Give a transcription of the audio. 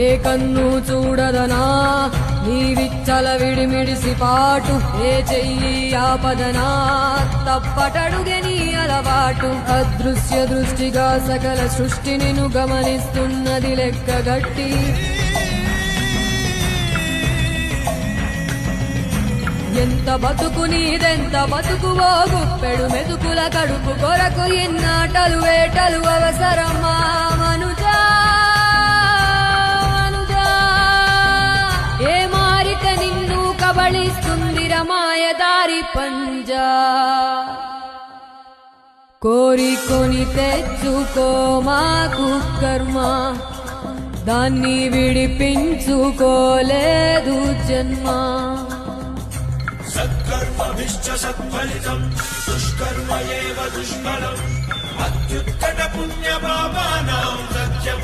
ఏ కన్ను చూడదనా నీ విచ్చల విడిమిడిసి పాటు, ఏ చెయ్యి ఆపదనా తప్పటడుగే నీ అలవాటు. అదృశ్య దృష్టిగా సకల సృష్టిని ను గమనిస్తున్నది లెక్కగట్టి, ఎంత బతుకు నీదెంత బతుకువో గుప్పెడు మెతుకుల కడుపు కొరకు ఎన్నాటలు వేటలు అవసరమా మనుజా మనుజా. ఏ మారిక నిన్ను కబళిస్తుందిర మాయదారి పంజా. కోరికొని తెచ్చుకో మాకు కర్మ, దాన్ని విడిపించుకోలేదు జన్మ. సత్కర్మభిశ్చ సత్ఫలితం దుష్కర్మ ఏవ దుష్ఫలం. అత్యుత్కట పుణ్య పాపానాం సత్యం